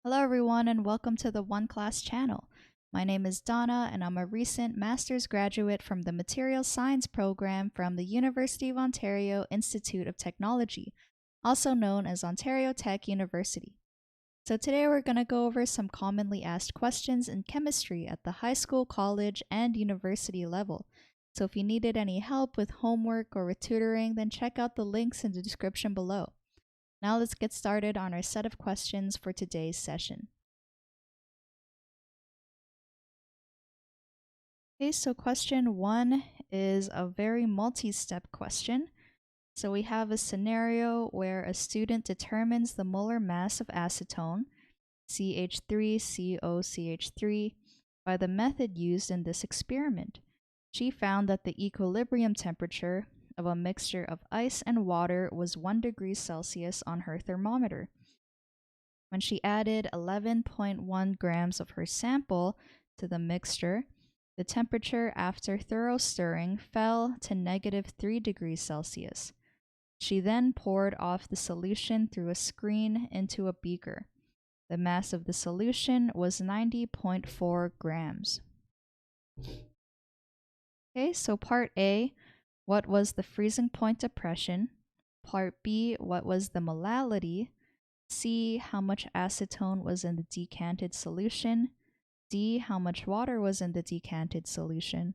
Hello everyone and welcome to the OneClass channel. My name is Donna and I'm a recent master's graduate from the Materials Science program from the University of Ontario Institute of Technology, also known as Ontario Tech University. So today we're going to go over some commonly asked questions in chemistry at the high school, college, and university level. So if you needed any help with homework or with tutoring, then check out the links in the description below. Now let's get started on our set of questions for today's session. Okay, so question 1 is a very multi-step question. So we have a scenario where a student determines the molar mass of acetone, CH3COCH3, by the method used in this experiment. She found that the equilibrium temperature of a mixture of ice and water was 1 degree Celsius on her thermometer. When she added 11.1 grams of her sample to the mixture, the temperature after thorough stirring fell to -3 degrees Celsius. She then poured off the solution through a screen into a beaker. The mass of the solution was 90.4 grams. Okay, so part A, what was the freezing point depression? Part B, what was the molality? C, how much acetone was in the decanted solution? D, how much water was in the decanted solution?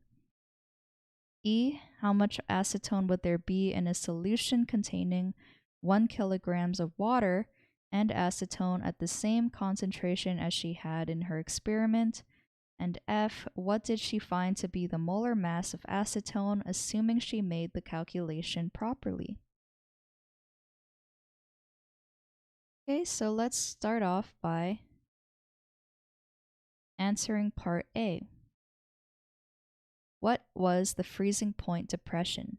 E, how much acetone would there be in a solution containing 1 kilograms of water and acetone at the same concentration as she had in her experiment? And F, what did she find to be the molar mass of acetone, assuming she made the calculation properly? Okay, so let's start off by answering part A. What was the freezing point depression?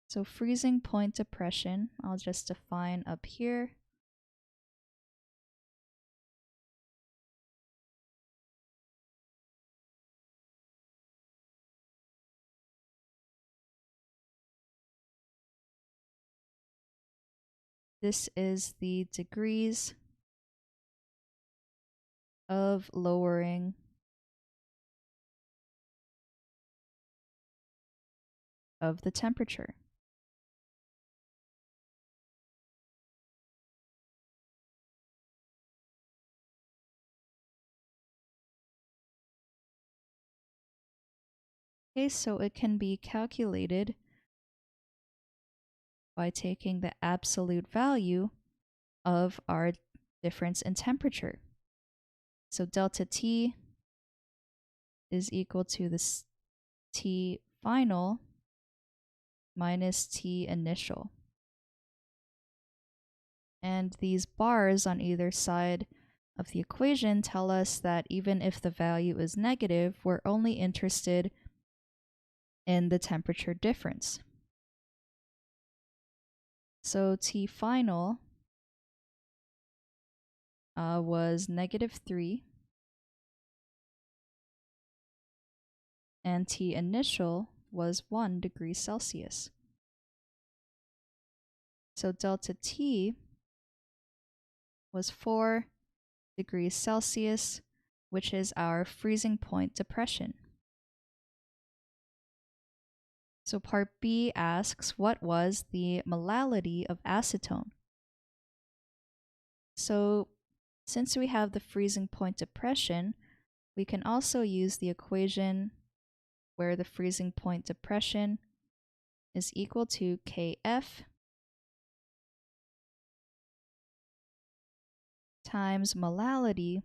So freezing point depression, I'll just define up here. This is the degrees of lowering of the temperature. Okay, so it can be calculated by taking the absolute value of our difference in temperature. So delta T is equal to this T final minus T initial. And these bars on either side of the equation tell us that even if the value is negative, we're only interested in the temperature difference. So T final was -3, and T initial was 1 degree Celsius. So delta T was 4 degrees Celsius, which is our freezing point depression. So part B asks, what was the molality of acetone? So since we have the freezing point depression, we can also use the equation where the freezing point depression is equal to Kf times molality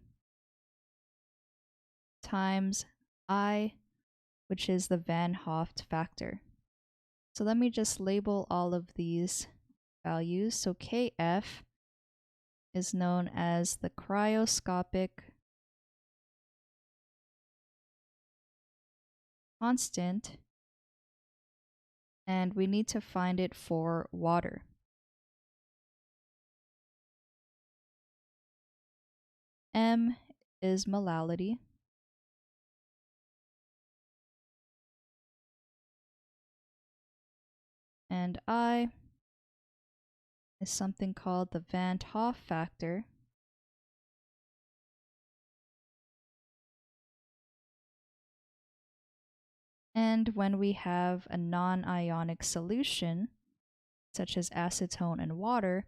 times I, which is the Van Hoff factor. So let me just label all of these values. So Kf is known as the cryoscopic constant, and we need to find it for water. M is molality. And I is something called the Van 't Hoff factor. And when we have a non-ionic solution, such as acetone and water,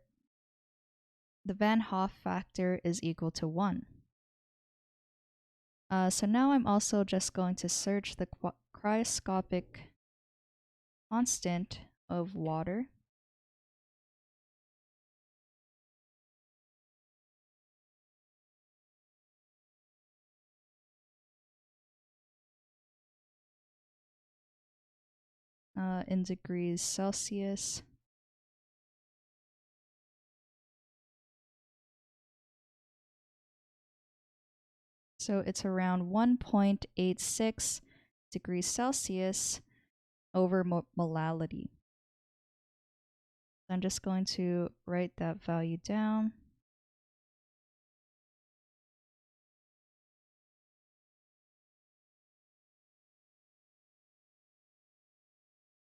the Van 't Hoff factor is equal to 1. So now I'm also just going to search the cryoscopic constant of water. In degrees Celsius. So it's around 1.86 degrees Celsius over molality. I'm just going to write that value down.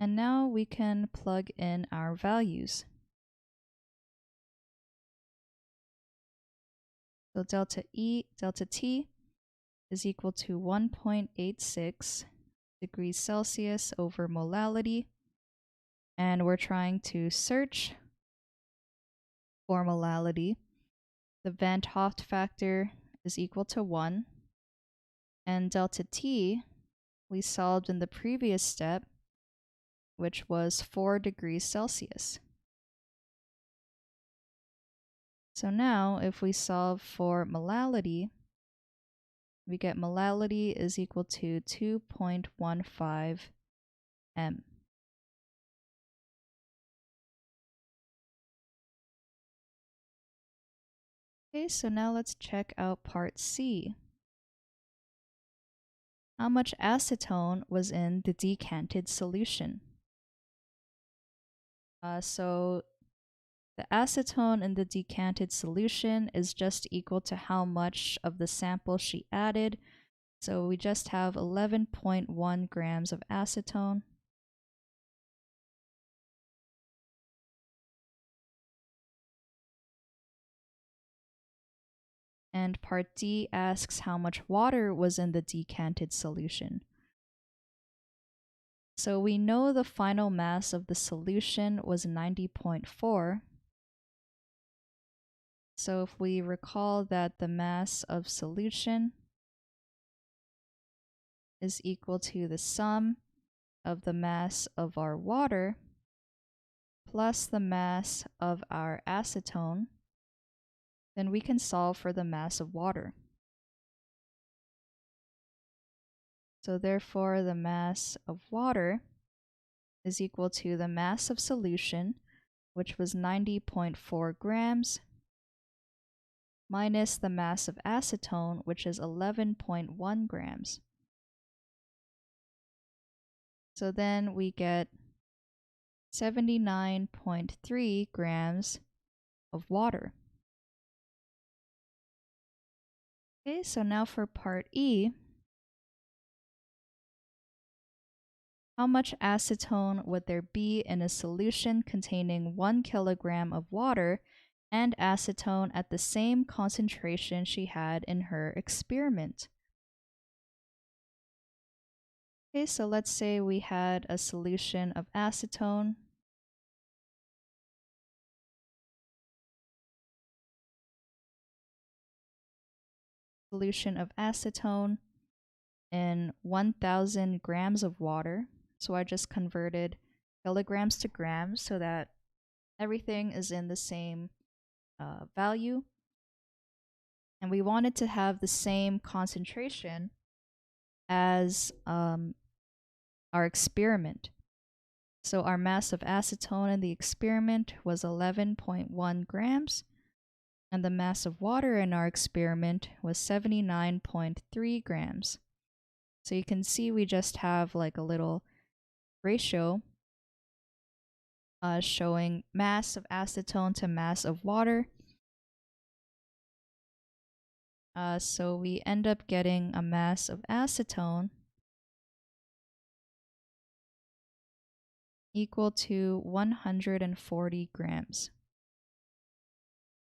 And now we can plug in our values. So delta T is equal to 1.86 degrees Celsius over molality. And we're trying to search for molality. The Van 't Hoff factor is equal to 1. And delta T we solved in the previous step, which was 4 degrees Celsius. So now if we solve for molality, we get molality is equal to 2.15 m. Okay, so now let's check out part C. How much acetone was in the decanted solution? So the acetone in the decanted solution is just equal to how much of the sample she added. So we just have 11.1 grams of acetone. And part D asks how much water was in the decanted solution. So we know the final mass of the solution was 90.4. So if we recall that the mass of solution is equal to the sum of the mass of our water plus the mass of our acetone, then we can solve for the mass of water. So therefore, the mass of water is equal to the mass of solution, which was 90.4 grams, minus the mass of acetone, which is 11.1 grams. So then we get 79.3 grams of water. Okay, so now for part E. How much acetone would there be in a solution containing 1 kilogram of water and acetone at the same concentration she had in her experiment? Okay, so let's say we had a solution of acetone. Solution of acetone in 1,000 grams of water. So I just converted kilograms to grams so that everything is in the same value. And we wanted to have the same concentration as our experiment. So our mass of acetone in the experiment was 11.1 grams, and the mass of water in our experiment was 79.3 grams. So you can see we just have like a little ratio showing mass of acetone to mass of water. So we end up getting a mass of acetone equal to 140 grams.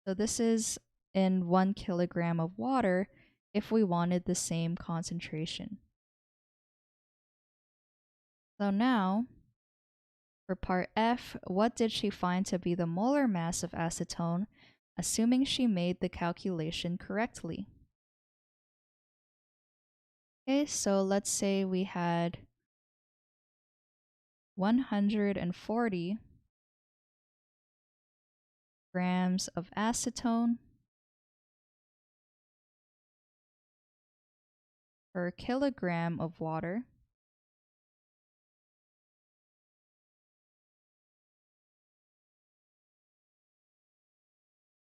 So this is in 1 kilogram of water if we wanted the same concentration. So now, for part F, what did she find to be the molar mass of acetone, assuming she made the calculation correctly? Okay, so let's say we had 140 grams of acetone per kilogram of water.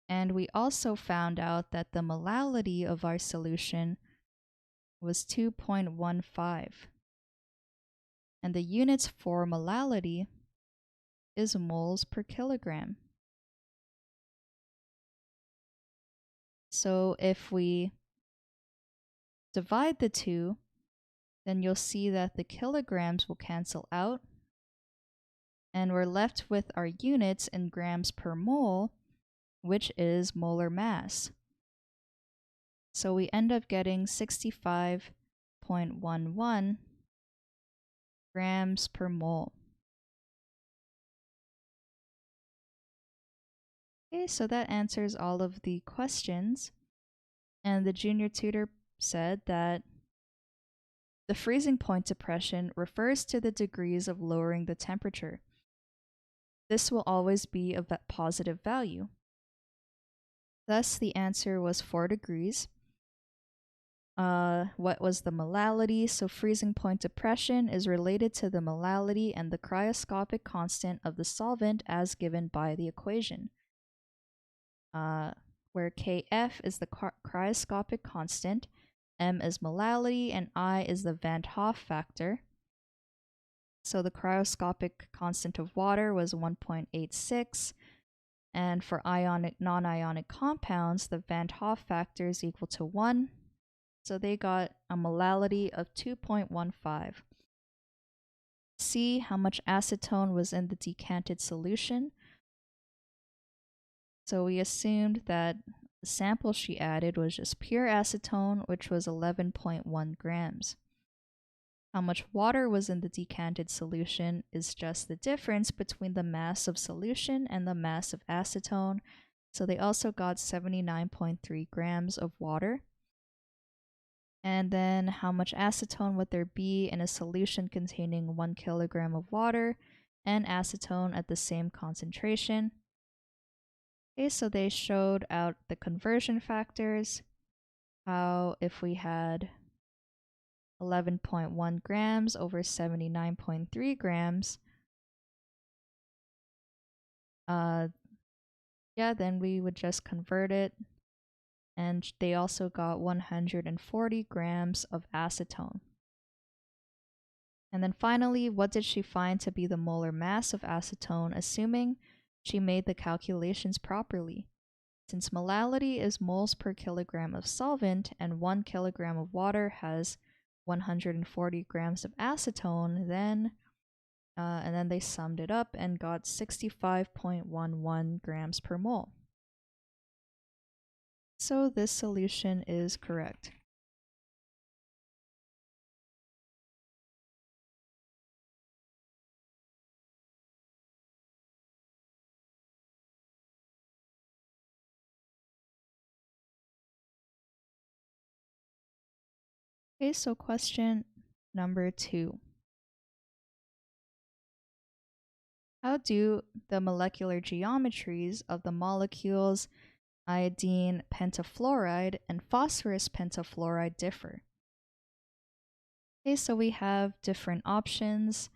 And we also found out that the molality of our solution was 2.15. And the units for molality is moles per kilogram. So if we divide the two, then you'll see that the kilograms will cancel out, and we're left with our units in grams per mole, which is molar mass. So we end up getting 65.11 grams per mole. Okay, so that answers all of the questions. And the junior tutor said that the freezing point depression refers to the degrees of lowering the temperature. This will always be a positive value. Thus, the answer was 4 degrees. What was the molality? So freezing point depression is related to the molality and the cryoscopic constant of the solvent as given by the equation. Where Kf is the cryoscopic constant, m is molality, and I is the Van 't Hoff factor. So the cryoscopic constant of water was 1.86, and for non-ionic compounds, the Van 't Hoff factor is equal to 1. So they got a molality of 2.15. See how much acetone was in the decanted solution. So we assumed that the sample she added was just pure acetone, which was 11.1 grams. How much water was in the decanted solution is just the difference between the mass of solution and the mass of acetone. So they also got 79.3 grams of water. And then how much acetone would there be in a solution containing 1 kilogram of water and acetone at the same concentration? Okay, so they showed out the conversion factors, how if we had 11.1 grams over 79.3 grams, then we would just convert it. And they also got 140 grams of acetone. And then finally, what did she find to be the molar mass of acetone, assuming she made the calculations properly? Since molality is moles per kilogram of solvent and 1 kilogram of water has 140 grams of acetone, then and then they summed it up and got 65.11 grams per mole. So this solution is correct. Okay, so question number 2. How do the molecular geometries of the molecules iodine pentafluoride and phosphorus pentafluoride differ? Okay, so we have different options.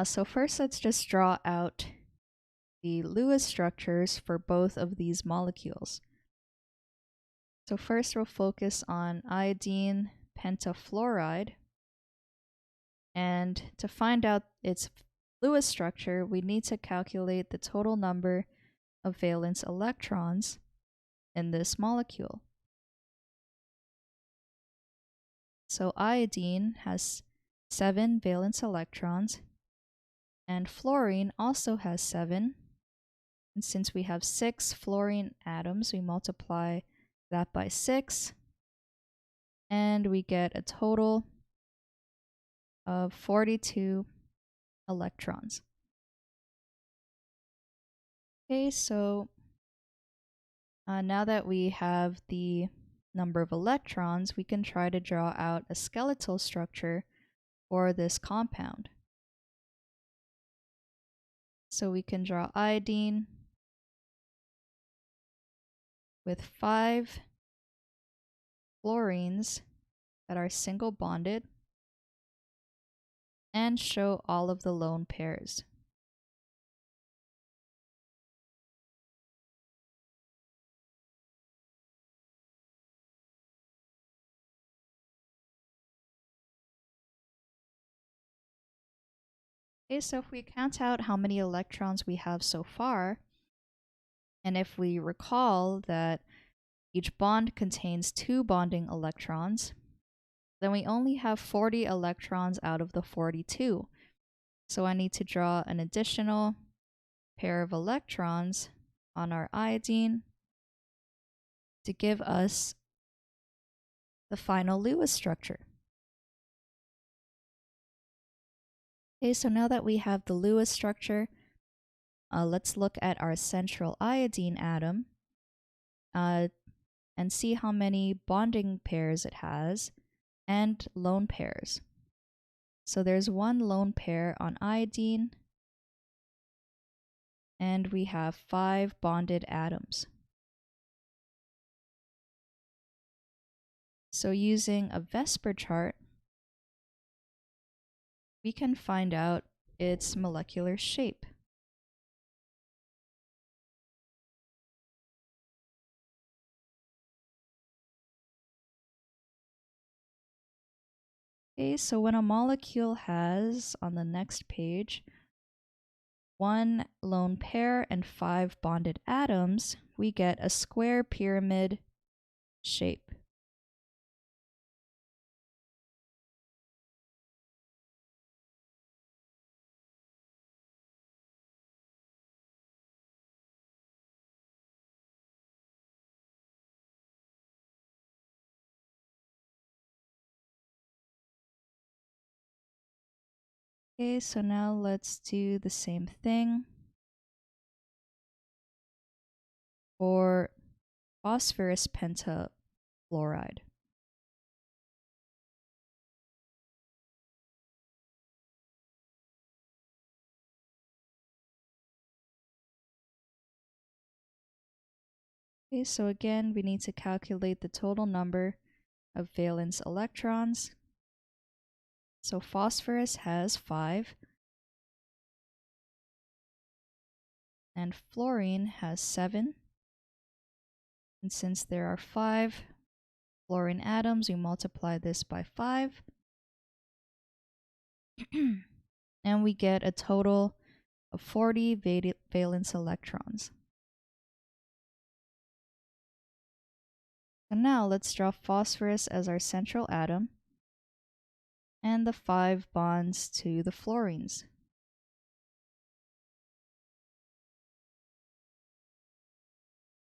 So first, let's just draw out the Lewis structures for both of these molecules. So first, we'll focus on iodine pentafluoride. And to find out its Lewis structure, we need to calculate the total number of valence electrons in this molecule. So iodine has 7 valence electrons, and fluorine also has 7, And since we have 6 fluorine atoms, we multiply that by 6, and we get a total of 42 electrons. Okay, so now that we have the number of electrons, we can try to draw out a skeletal structure for this compound. So we can draw iodine with 5 fluorines that are single bonded and show all of the lone pairs. Okay, so if we count out how many electrons we have so far, and if we recall that each bond contains 2 bonding electrons, then we only have 40 electrons out of the 42. So I need to draw an additional pair of electrons on our iodine to give us the final Lewis structure. Okay, so now that we have the Lewis structure, let's look at our central iodine atom and see how many bonding pairs it has and lone pairs. So there's 1 lone pair on iodine, and we have 5 bonded atoms. So using a VSEPR chart, we can find out its molecular shape. Okay, so when a molecule has, on the next page, 1 lone pair and 5 bonded atoms, we get a square pyramid shape. Okay, so now let's do the same thing for phosphorus pentafluoride. Okay, so again, we need to calculate the total number of valence electrons. So phosphorus has 5, and fluorine has 7. And since there are 5 fluorine atoms, we multiply this by 5. And we get a total of 40 valence electrons. And now let's draw phosphorus as our central atom and the 5 bonds to the fluorines.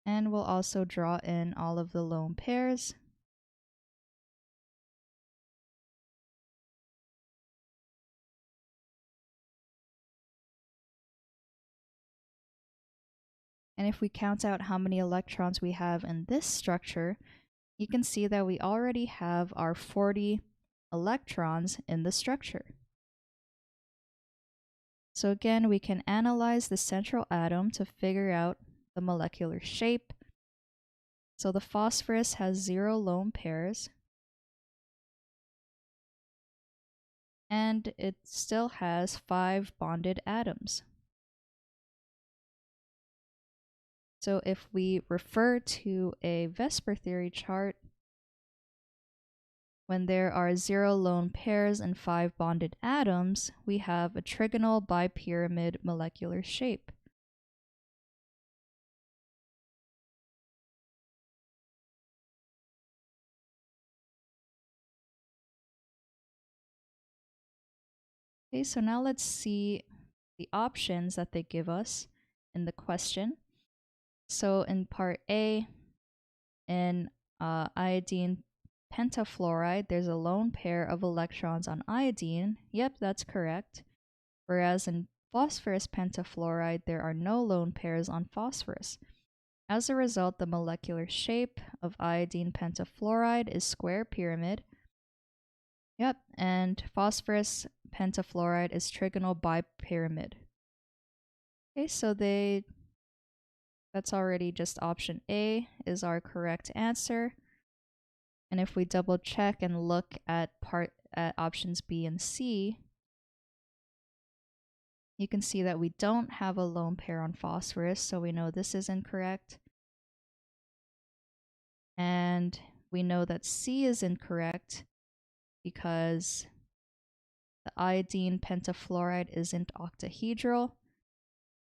And we'll also draw in all of the lone pairs. And if we count out how many electrons we have in this structure, you can see that we already have our 40 electrons in the structure. So again, we can analyze the central atom to figure out the molecular shape. So the phosphorus has 0 lone pairs, and it still has 5 bonded atoms. So if we refer to a VSEPR theory chart, when there are 0 lone pairs and 5 bonded atoms, we have a trigonal bipyramid molecular shape. Okay, so now let's see the options that they give us in the question. So in part A, in iodine pentafluoride, there's a lone pair of electrons on iodine. Yep, that's correct. Whereas in phosphorus pentafluoride, there are no lone pairs on phosphorus. As a result, the molecular shape of iodine pentafluoride is square pyramid. Yep, and phosphorus pentafluoride is trigonal bipyramid. Okay, so that's already just option A is our correct answer. And if we double check and look at options B and C, you can see that we don't have a lone pair on phosphorus, so we know this is incorrect. And we know that C is incorrect because the iodine pentafluoride isn't octahedral.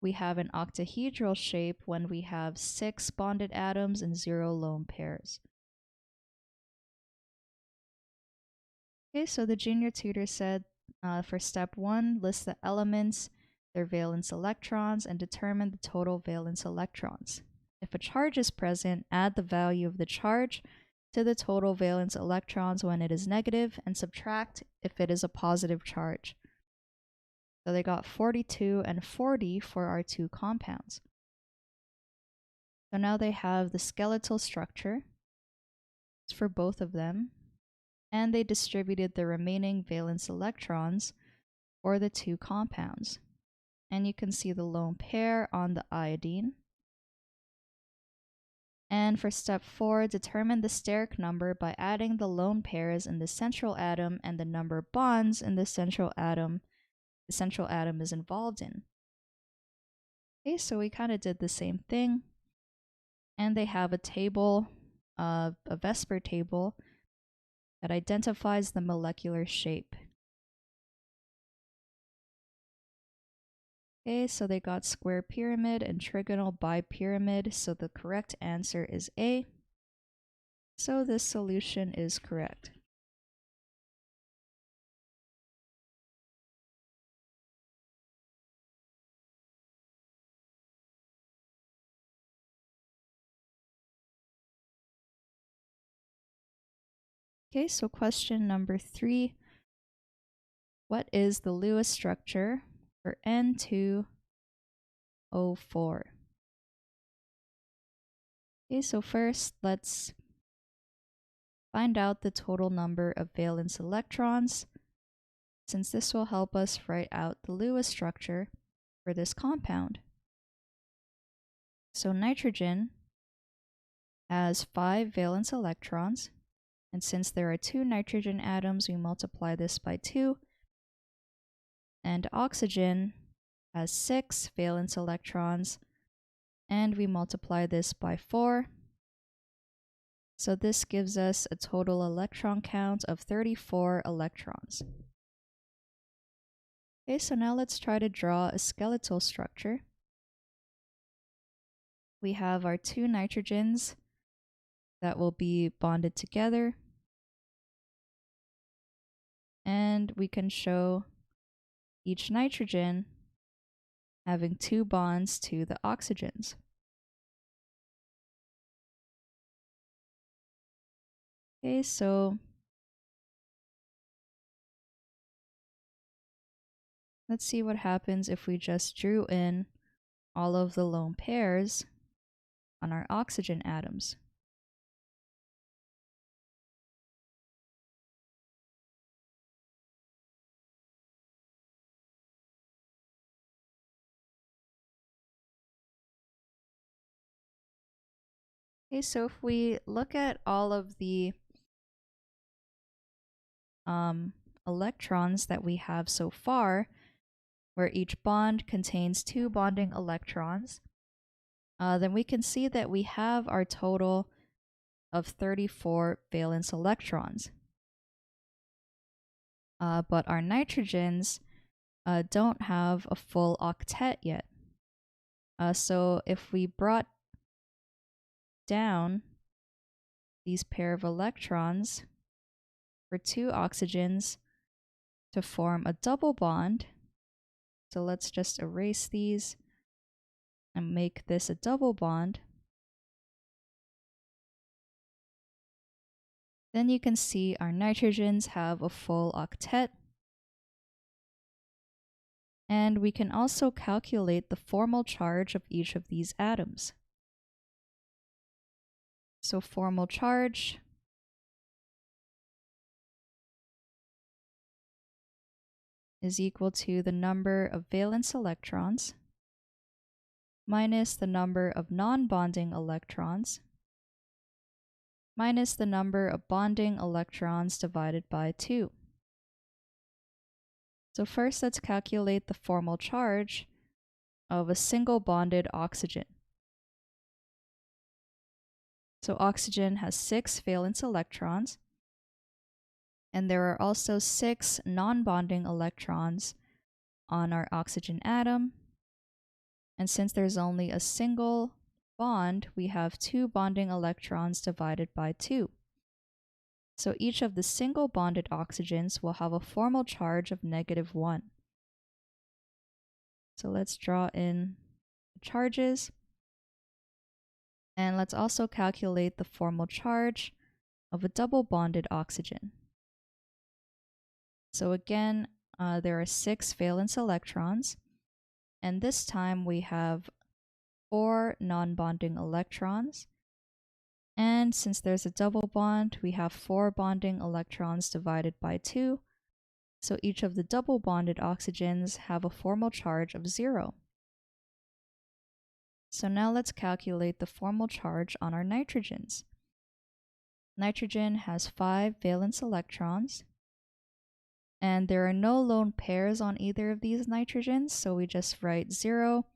We have an octahedral shape when we have 6 bonded atoms and 0 lone pairs. Okay, so the junior tutor said for step 1, list the elements, their valence electrons, and determine the total valence electrons. If a charge is present, add the value of the charge to the total valence electrons when it is negative, and subtract if it is a positive charge. So they got 42 and 40 for our 2 compounds. So now they have the skeletal structure for both of them, and they distributed the remaining valence electrons for the 2 compounds. And you can see the lone pair on the iodine. And for step 4, determine the steric number by adding the lone pairs in the central atom and the number of bonds in the central atom is involved in. Okay, so we kind of did the same thing. And they have a table, a Vesper table, that identifies the molecular shape. Okay, so they got square pyramid and trigonal bipyramid, so the correct answer is A. So this solution is correct. Okay, so question number 3. What is the Lewis structure for N2O4? Okay, so first let's find out the total number of valence electrons, since this will help us write out the Lewis structure for this compound. So nitrogen has 5 valence electrons, and since there are 2 nitrogen atoms, we multiply this by 2. And oxygen has 6 valence electrons, and we multiply this by 4. So this gives us a total electron count of 34 electrons. Okay, so now let's try to draw a skeletal structure. We have our 2 nitrogens that will be bonded together. And we can show each nitrogen having 2 bonds to the oxygens. Okay, so let's see what happens if we just drew in all of the lone pairs on our oxygen atoms. Okay, so if we look at all of the electrons that we have so far, where each bond contains 2 bonding electrons, then we can see that we have our total of 34 valence electrons. But our nitrogens don't have a full octet yet. So if we brought down these pair of electrons for 2 oxygens to form a double bond, so let's just erase these. and make this a double bond, then you can see our nitrogens have a full octet. And we can also calculate the formal charge of each of these atoms. So formal charge is equal to the number of valence electrons minus the number of non-bonding electrons minus the number of bonding electrons divided by 2. So first let's calculate the formal charge of a single bonded oxygen. So oxygen has 6 valence electrons, and there are also 6 non-bonding electrons on our oxygen atom. And since there's only a single bond, we have 2 bonding electrons divided by 2. So each of the single bonded oxygens will have a formal charge of -1. So let's draw in the charges. And let's also calculate the formal charge of a double bonded oxygen. So again, there are 6 valence electrons, and this time we have 4 non-bonding electrons. And since there's a double bond, we have 4 bonding electrons divided by 2. So each of the double bonded oxygens have a formal charge of 0. So now let's calculate the formal charge on our nitrogens. Nitrogen has 5 valence electrons, and there are no lone pairs on either of these nitrogens, so we just write 0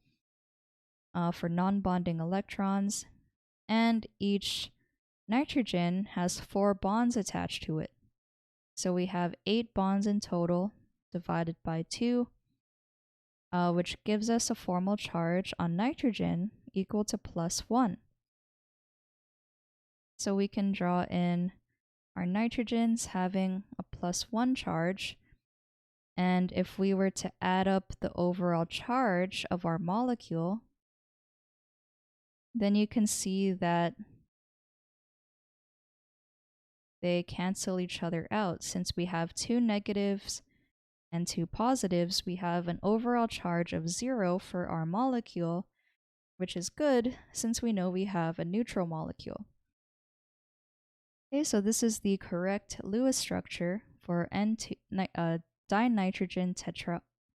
for non-bonding electrons, and each nitrogen has 4 bonds attached to it. So we have 8 bonds in total divided by 2, which gives us a formal charge on nitrogen equal to +1. So we can draw in our nitrogens having a +1 charge, and if we were to add up the overall charge of our molecule, then you can see that they cancel each other out. Since we have 2 negatives and 2 positives, we have an overall charge of 0 for our molecule, which is good since we know we have a neutral molecule. Okay, so this is the correct Lewis structure for dinitrogen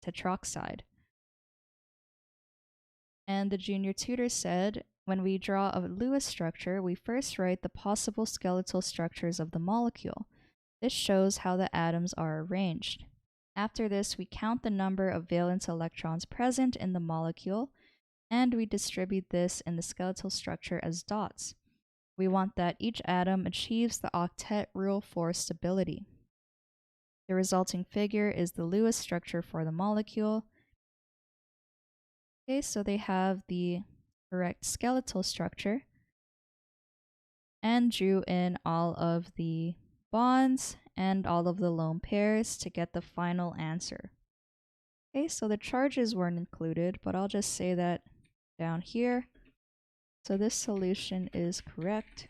tetroxide. And the junior tutor said, when we draw a Lewis structure, we first write the possible skeletal structures of the molecule. This shows how the atoms are arranged. After this, we count the number of valence electrons present in the molecule, and we distribute this in the skeletal structure as dots. We want that each atom achieves the octet rule for stability. The resulting figure is the Lewis structure for the molecule. Okay, so they have the correct skeletal structure and drew in all of the bonds and all of the lone pairs to get the final answer. Okay, so the charges weren't included, but I'll just say that down here. So this solution is correct.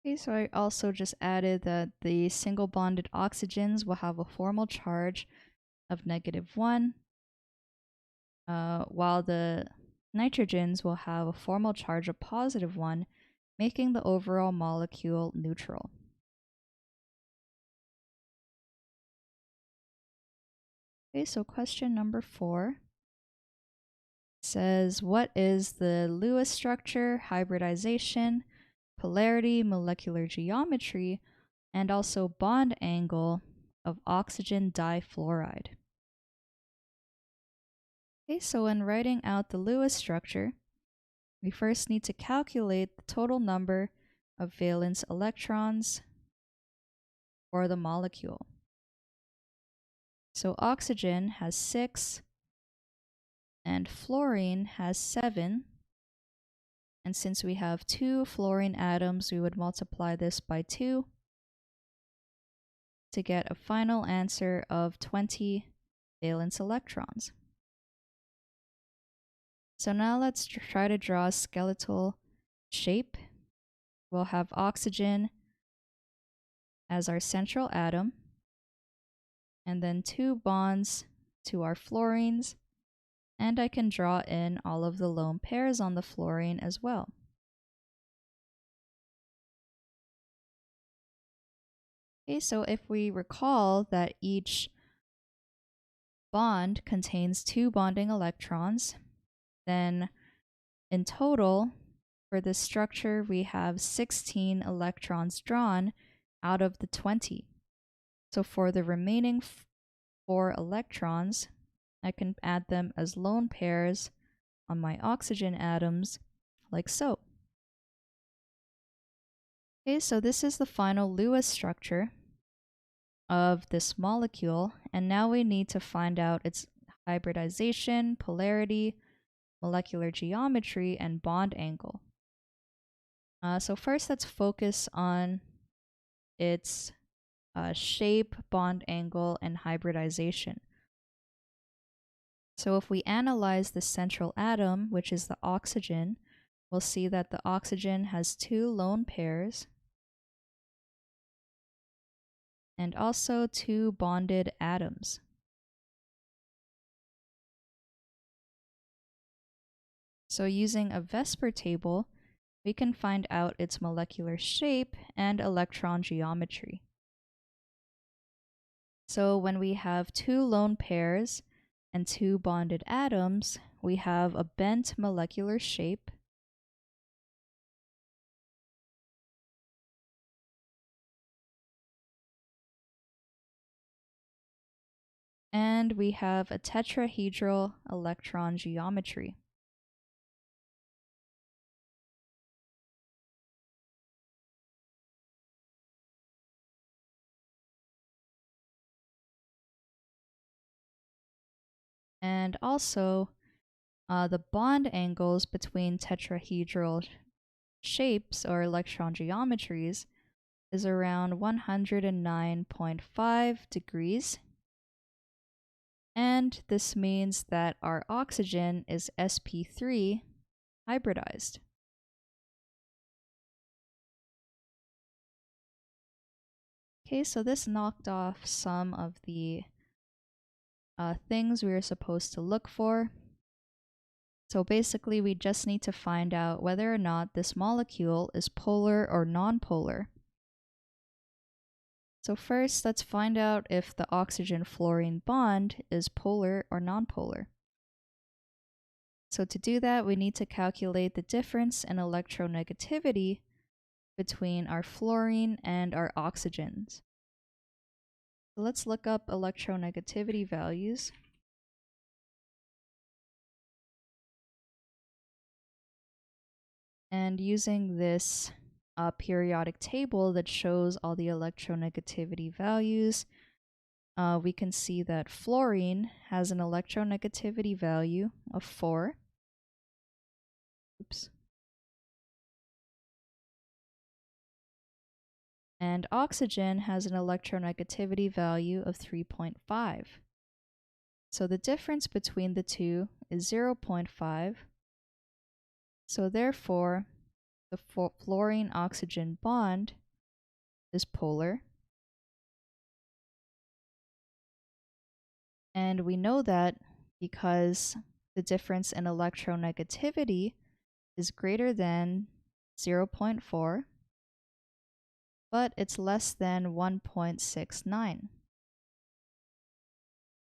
Okay, so I also just added that the single bonded oxygens will have a formal charge of -1, while the nitrogens will have a formal charge of +1, making the overall molecule neutral. Okay, so question number 4 says, what is the Lewis structure, hybridization, polarity, molecular geometry, and also bond angle of oxygen difluoride? Okay, so when writing out the Lewis structure, we first need to calculate the total number of valence electrons for the molecule. So oxygen has 6 and fluorine has 7. And since we have 2 fluorine atoms, we would multiply this by 2 to get a final answer of 20 valence electrons. So now let's try to draw a skeletal shape. We'll have oxygen as our central atom, and then 2 bonds to our fluorines, and I can draw in all of the lone pairs on the fluorine as well. Okay, so if we recall that each bond contains 2 bonding electrons, then in total, for this structure, we have 16 electrons drawn out of the 20. So for the remaining 4 electrons, I can add them as lone pairs on my oxygen atoms, like so. Okay, so this is the final Lewis structure of this molecule, and now we need to find out its hybridization, polarity, molecular geometry, and bond angle. So first, let's focus on its shape, bond angle, and hybridization. So if we analyze the central atom, which is the oxygen, we'll see that the oxygen has 2 lone pairs and also 2 bonded atoms. So using a Vesper table, we can find out its molecular shape and electron geometry. So when we have 2 lone pairs and 2 bonded atoms, we have a bent molecular shape. And we have a tetrahedral electron geometry. And also, the bond angles between tetrahedral shapes or electron geometries is around 109.5 degrees. And this means that our oxygen is sp3 hybridized. Okay, so this knocked off some of the things we were supposed to look for. So basically, we just need to find out whether or not this molecule is polar or nonpolar. So first, let's find out if the oxygen-fluorine bond is polar or nonpolar. So to do that, we need to calculate the difference in electronegativity between our fluorine and our oxygens. So let's look up electronegativity values. And using this periodic table that shows all the electronegativity values, we can see that fluorine has an electronegativity value of 4. Oops. And oxygen has an electronegativity value of 3.5. So the difference between the two is 0.5. So therefore, the fluorine-oxygen bond is polar. And we know that because the difference in electronegativity is greater than 0.4, but it's less than 1.69.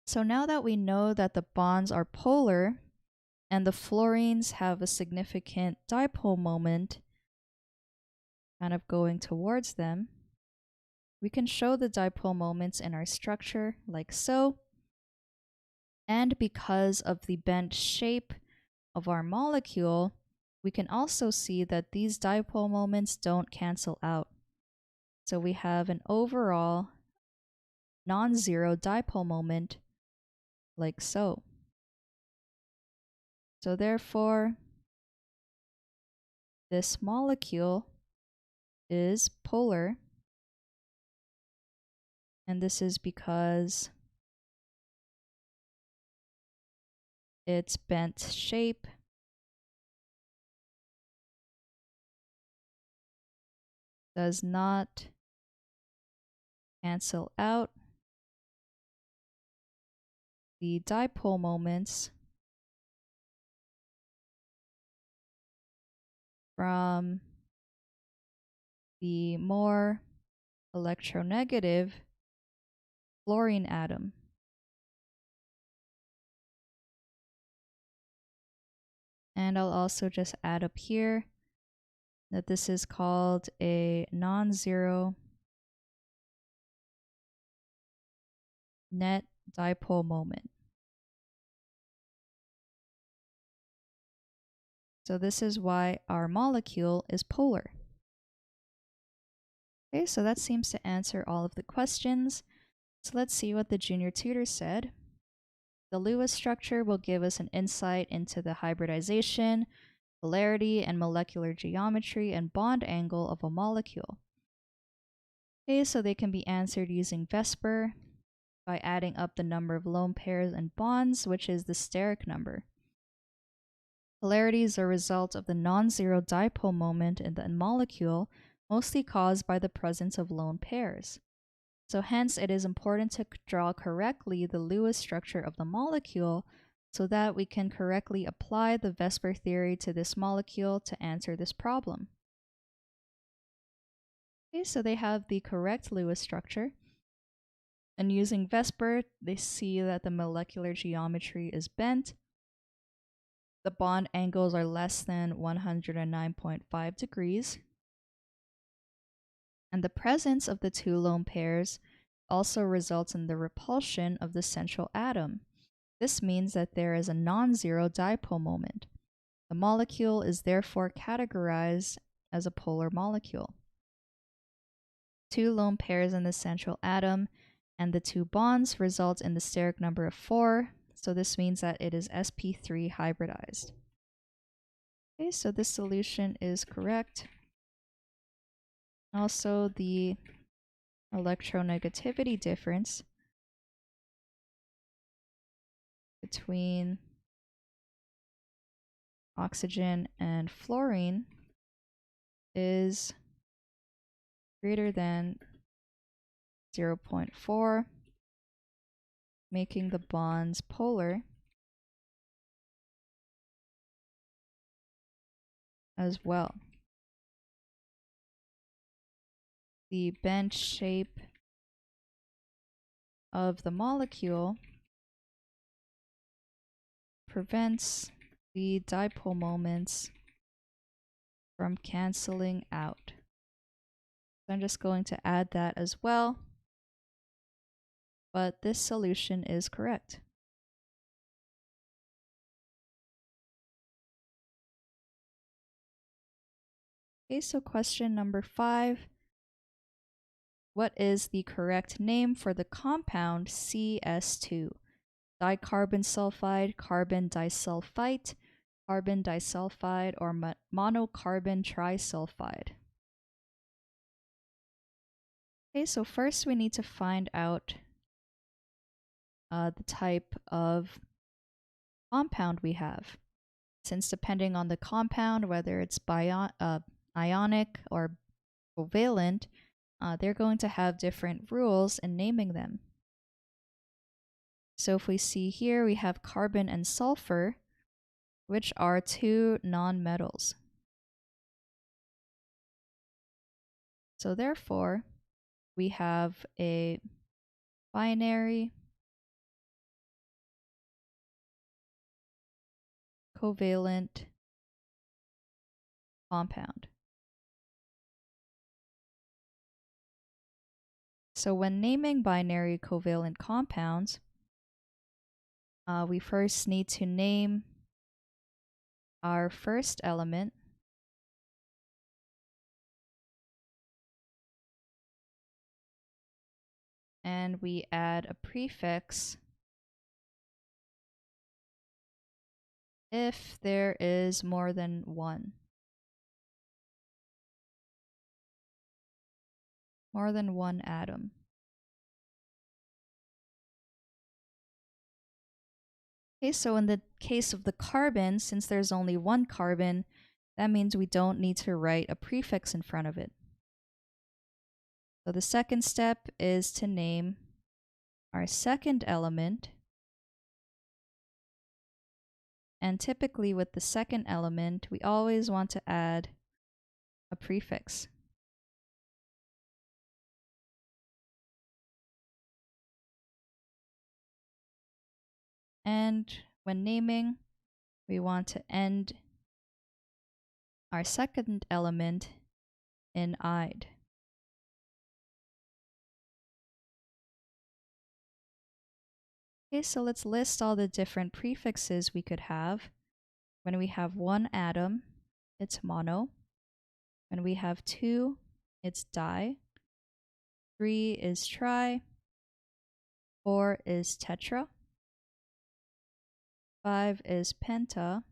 So now that we know that the bonds are polar and the fluorines have a significant dipole moment kind of going towards them, we can show the dipole moments in our structure like so. And because of the bent shape of our molecule, we can also see that these dipole moments don't cancel out. So we have an overall non-zero dipole moment like so. So therefore, this molecule is polar, and this is because its bent shape does not cancel out the dipole moments from the more electronegative fluorine atom. And I'll also just add up here that this is called a non-zero net dipole moment. So this is why our molecule is polar. Okay, so that seems to answer all of the questions. So let's see what the junior tutor said. The Lewis structure will give us an insight into the hybridization, polarity, and molecular geometry and bond angle of a molecule. Okay, so they can be answered using VSEPR by adding up the number of lone pairs and bonds, which is the steric number. Polarity is a result of the non-zero dipole moment in the molecule, mostly caused by the presence of lone pairs. So hence it is important to draw correctly the Lewis structure of the molecule so that we can correctly apply the VSEPR theory to this molecule to answer this problem. Okay, so they have the correct Lewis structure. And using VSEPR, they see that the molecular geometry is bent. The bond angles are less than 109.5 degrees. And the presence of the two lone pairs also results in the repulsion of the central atom. This means that there is a non-zero dipole moment. The molecule is therefore categorized as a polar molecule. Two lone pairs in the central atom and the two bonds result in the steric number of 4, so this means that it is sp3 hybridized. Okay, so this solution is correct. Also, the electronegativity difference between oxygen and fluorine is greater than 0.4, making the bonds polar as well. The bent shape of the molecule prevents the dipole moments from canceling out. So I'm just going to add that as well. But this solution is correct. Okay, so question number 5. What is the correct name for the compound CS2? Dicarbon sulfide, carbon disulfite, carbon disulfide, or monocarbon trisulfide? Okay, so first we need to find out the type of compound we have. Since depending on the compound, whether it's ionic or covalent, they're going to have different rules in naming them. So if we see here, we have carbon and sulfur, which are two nonmetals. So therefore, we have a binary covalent compound. So when naming binary covalent compounds, we first need to name our first element. And we add a prefix if there is more than one. More than one atom. Okay, so in the case of the carbon, since there's only one carbon, that means we don't need to write a prefix in front of it. So the second step is to name our second element. And typically with the second element, we always want to add a prefix. And when naming, we want to end our second element in "ide." Okay, so let's list all the different prefixes we could have. When we have one atom, it's mono. When we have two, it's di. 3 is tri. 4 is tetra. 5 is penta.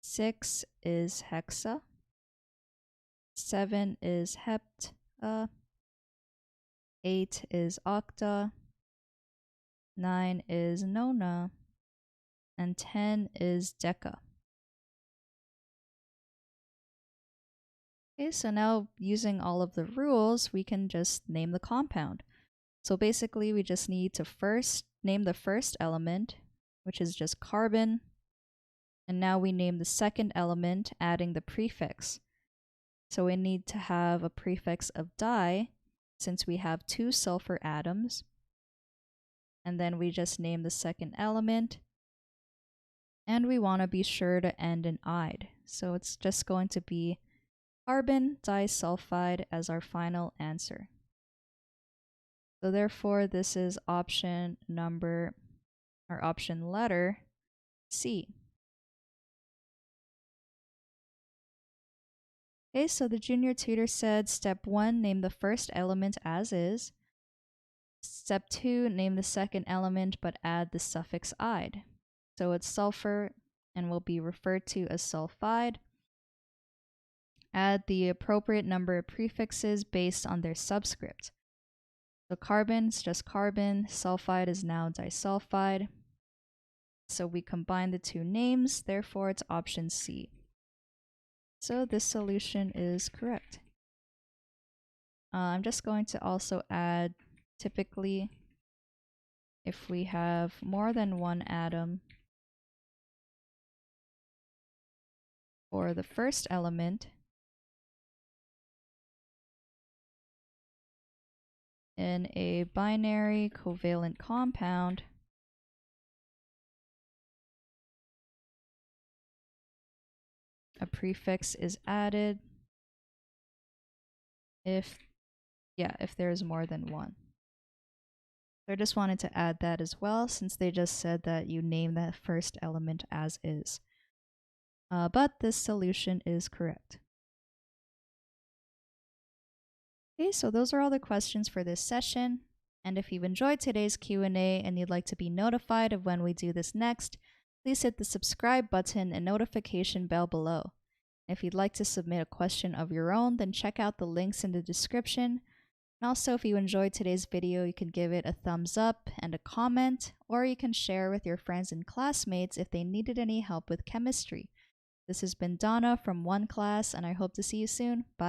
6 is hexa. 7 is hepta. 8 is octa. 9 is nona. And 10 is deca. Okay, so now using all of the rules, we can just name the compound. So basically, we just need to first name the first element, which is just carbon. And now we name the second element, adding the prefix. So we need to have a prefix of di, since we have 2 sulfur atoms. And then we just name the second element. And we want to be sure to end in "ide." So it's just going to be carbon disulfide as our final answer. So therefore, this is option letter C. Okay, so the junior tutor said step 1, name the first element as is. Step 2, name the second element but add the suffix "ide." So it's sulfur and will be referred to as sulfide. Add the appropriate number of prefixes based on their subscript. So carbon is just carbon, sulfide is now disulfide. So we combine the two names, therefore it's option C. So this solution is correct. I'm just going to also add, typically, if we have more than one atom for the first element, in a binary covalent compound, a prefix is added if there's more than one. So I just wanted to add that as well, since they just said that you name that first element as is. But this solution is correct. Okay, so those are all the questions for this session. And if you've enjoyed today's Q&A and you'd like to be notified of when we do this next, please hit the subscribe button and notification bell below. If you'd like to submit a question of your own, then check out the links in the description. And also, if you enjoyed today's video, you can give it a thumbs up and a comment, or you can share with your friends and classmates if they needed any help with chemistry. This has been Donna from OneClass, and I hope to see you soon. Bye.